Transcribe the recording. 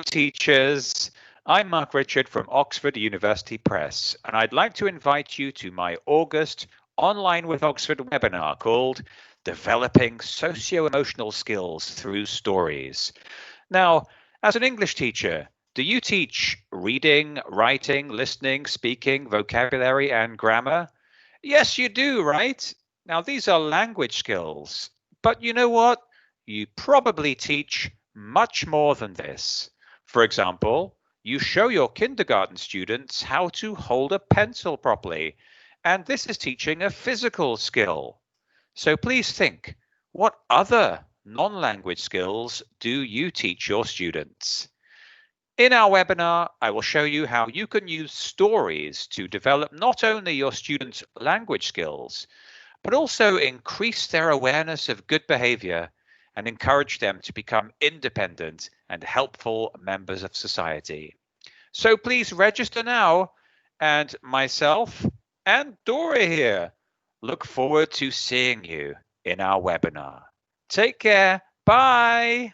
teachers. I'm Mark Richard from Oxford University Press, and I'd like to invite you to my August Online with Oxford webinar called Developing Socio-emotional Skills Through Stories. Now, as an English teacher, do you teach reading, writing, listening, speaking, vocabulary, and grammar? Yes, you do, right? Now, these are language skills. But you know what? You probably teach much more than this. For example, you show your kindergarten students how to hold a pencil properly, and this is teaching a physical skill. So please think, what other non-language skills do you teach your students? In our webinar, I will show you how you can use stories to develop not only your students' language skills, but also increase their awareness of good behavior and encourage them to become independent and helpful members of society. So please register now, and myself and Dora here look forward to seeing you in our webinar. Take care. Bye.